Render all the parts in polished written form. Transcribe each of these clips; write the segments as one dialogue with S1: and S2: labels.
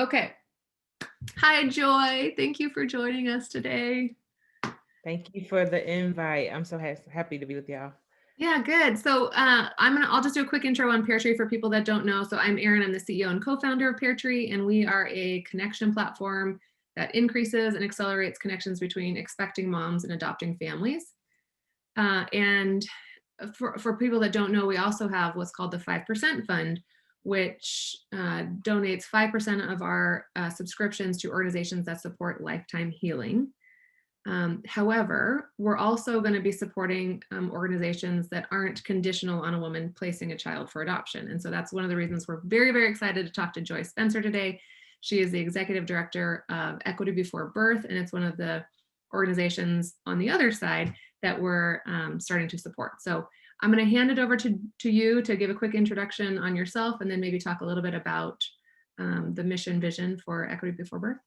S1: Okay. Hi, Joy. Thank you for joining us today.
S2: Thank you for the invite. I'm so happy to be with y'all.
S1: Yeah, good. So I'll just do a quick intro on PairTree for people that don't know. So I'm Erin. I'm the CEO and co-founder of PairTree, and we are a connection platform that increases and accelerates connections between expecting moms and adopting families. And for people that don't know, we also have what's called the 5% Fund, which donates 5% of our subscriptions to organizations that support lifetime healing. However, we're also going to be supporting organizations that aren't conditional on a woman placing a child for adoption. And so that's one of the reasons we're very, very excited to talk to Joy Spencer today. She is the executive director of Equity Before Birth, and it's one of the organizations on the other side that we're starting to support. So I'm going to hand it over to you to give a quick introduction on yourself, and then maybe talk a little bit about the mission vision for Equity Before Birth.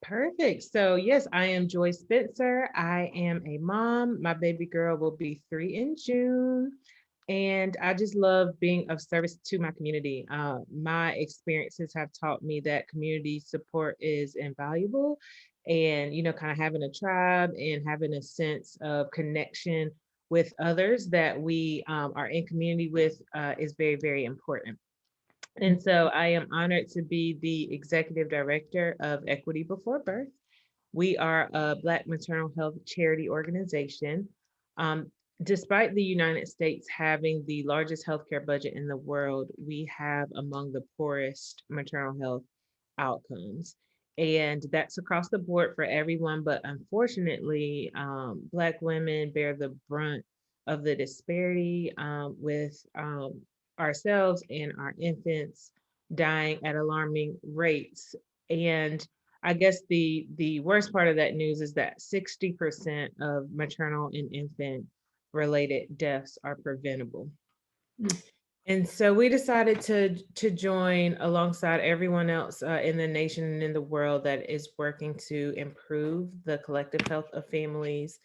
S2: Perfect. So, yes, I am Joy Spencer. I am a mom. My baby girl will be 3 in June. And I just love being of service to my community. My experiences have taught me that community support is invaluable. And, kind of having a tribe and having a sense of connection with others that we are in community with is very, very important. And so I am honored to be the executive director of Equity Before Birth. We are a Black maternal health charity organization. Despite the United States having the largest healthcare budget in the world, we have among the poorest maternal health outcomes. And that's across the board for everyone. But unfortunately, Black women bear the brunt of the disparity with ourselves and our infants dying at alarming rates. And I guess the worst part of that news is that 60% of maternal and infant related deaths are preventable.
S1: Mm.
S2: And so we decided to join alongside everyone else in the nation and in the world that is working to improve the collective health of families,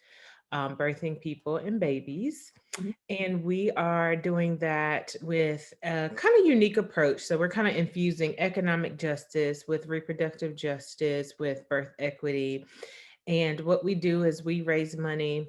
S2: birthing people and babies.
S1: Mhm.
S2: And we are doing that with a kind of unique approach. So we're kind of infusing economic justice with reproductive justice, with birth equity. And what we do is we raise money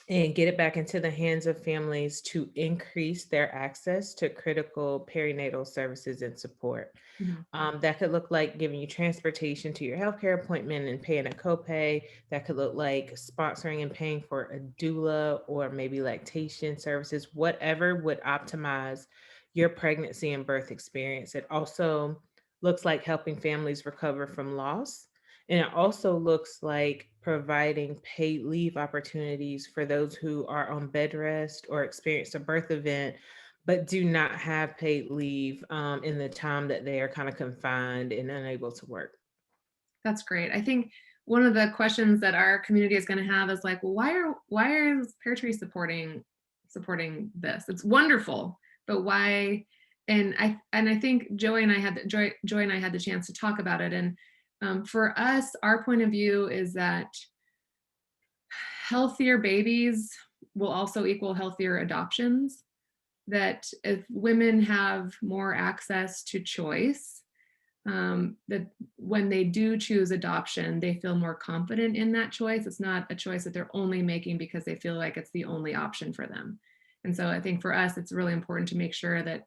S2: and get it back into the hands of families to increase their access to critical perinatal services and support.
S1: Mhm.
S2: That could look like giving you transportation to your healthcare appointment and paying a copay. That could look like sponsoring and paying for a doula or maybe lactation services, whatever would optimize your pregnancy and birth experience. It also looks like helping families recover from loss. And it also looks like providing paid leave opportunities for those who are on bed rest or experience a birth event but do not have paid leave in the time that they are kind of confined and unable to work.
S1: That's great. I think one of the questions that our community is going to have is like, well, why is PairTree supporting this? It's wonderful, but why? And I think Joy and I had the chance to talk about it. And for us, our point of view is that healthier babies will also equal healthier adoptions. That if women have more access to choice, that when they do choose adoption, they feel more confident in that choice. It's not a choice that they're only making because they feel like it's the only option for them. And so I think for us, it's really important to make sure that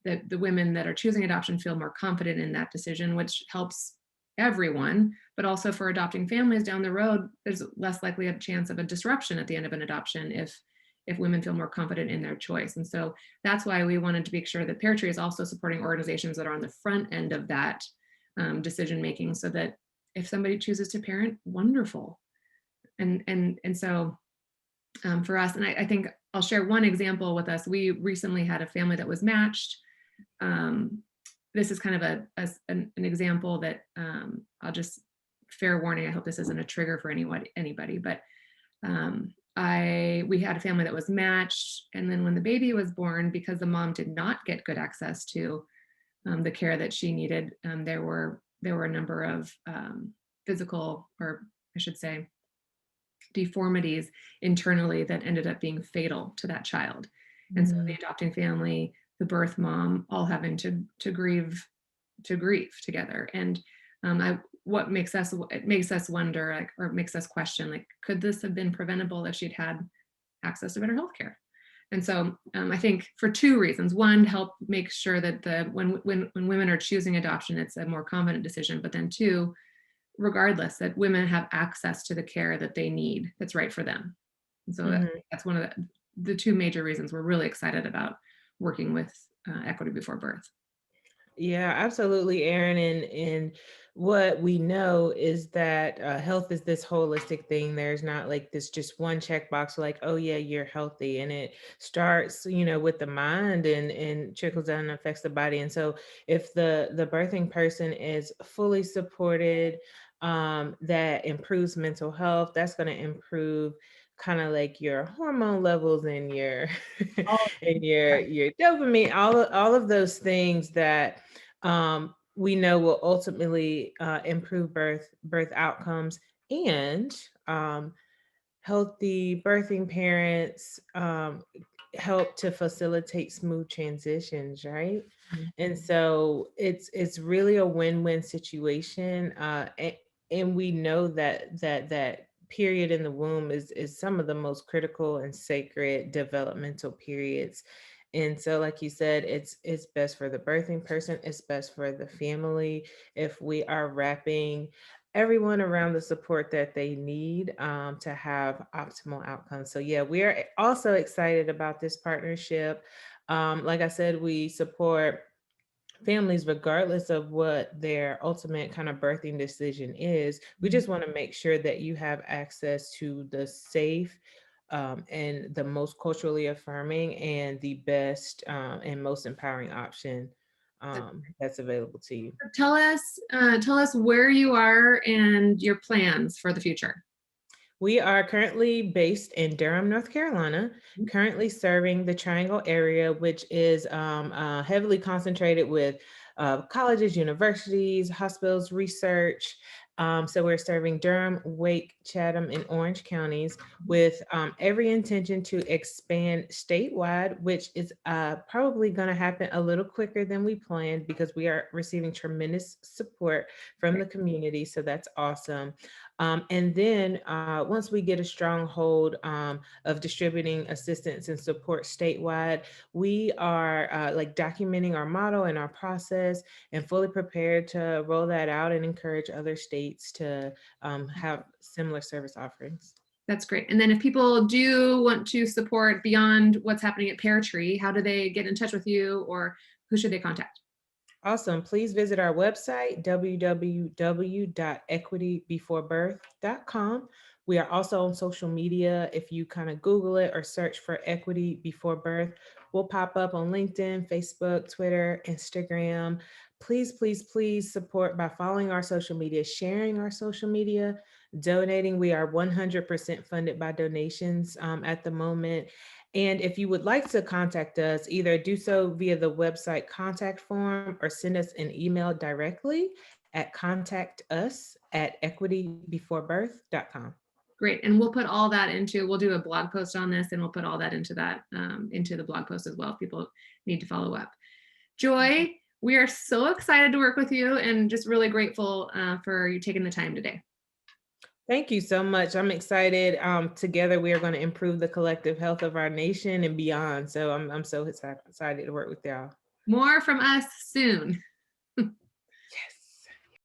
S1: that the women that are choosing adoption feel more confident in that decision, which helps everyone, but also for adopting families down the road, there's less likely a chance of a disruption at the end of an adoption if women feel more confident in their choice. And so that's why we wanted to make sure that PairTree is also supporting organizations that are on the front end of that decision making, so that if somebody chooses to parent, wonderful. And so for us, and I think I'll share one example with us. We recently had a family that was matched. This is kind of an example that I'll just, fair warning, I hope this isn't a trigger for anybody, but we had a family that was matched, and then when the baby was born, because the mom did not get good access to the care that she needed, there were a number of physical, or I should say, deformities internally that ended up being fatal to that child. And so the
S2: Mm.
S1: adopting family, the birth mom, all having to grieve to grieve together. And what makes us, it makes us wonder, like, or makes us question, like, could this have been preventable if she'd had access to better healthcare? And so I think for two reasons: one, help make sure that when women are choosing adoption, it's a more confident decision. But then two, regardless, that women have access to the care that they need, that's right for them. And so that's one of the two major reasons we're really excited about working with Equity Before Birth.
S2: Yeah, absolutely, Erin. And what we know is that health is this holistic thing. There's not like this just one checkbox like, oh yeah, you're healthy. And it starts, with the mind and trickles down and affects the body. And so if the birthing person is fully supported, that improves mental health, that's going to improve kind of like your hormone levels and your
S1: Oh,
S2: and your dopamine, all of those things that we know will ultimately improve birth outcomes, and healthy birthing parents help to facilitate smooth transitions, right? And so it's really a win-win situation, and we know that period in the womb is some of the most critical and sacred developmental periods. And so, like you said, it's best for the birthing person, it's best for the family if we are wrapping everyone around the support that they need to have optimal outcomes. So yeah, we are also excited about this partnership. Like I said, we support families regardless of what their ultimate kind of birthing decision is. We just want to make sure that you have access to the safe and the most culturally affirming and the best and most empowering option that's available to you.
S1: Tell us where you are and your plans for the future.
S2: We are currently based in Durham, North Carolina, currently serving the Triangle area, which is heavily concentrated with colleges, universities, hospitals, research. So we're serving Durham, Wake, Chatham, and Orange counties with every intention to expand statewide, which is probably going to happen a little quicker than we planned because we are receiving tremendous support from the community. So that's awesome. And then once we get a strong hold of distributing assistance and support statewide, we are like documenting our model and our process and fully prepared to roll that out and encourage other states to have similar service offerings.
S1: That's great. And then if people do want to support beyond what's happening at PairTree, how do they get in touch with you, or who should they contact?
S2: Awesome. Please visit our website, www.equitybeforebirth.com. We are also on social media. If you kind of Google it or search for Equity Before Birth, we'll pop up on LinkedIn, Facebook, Twitter, Instagram. Please, please, please support by following our social media, sharing our social media, donating. We are 100% funded by donations at the moment. And if you would like to contact us, either do so via the website contact form or send us an email directly at contactus@equitybeforebirth.com.
S1: Great. And we'll put all that we'll do a blog post on this, and we'll put all that into the blog post as well if people need to follow up. Joy, we are so excited to work with you and just really grateful for you taking the time today.
S2: Thank you so much. I'm excited. Together, we are going to improve the collective health of our nation and beyond. So I'm so excited to work with y'all.
S1: More from us soon.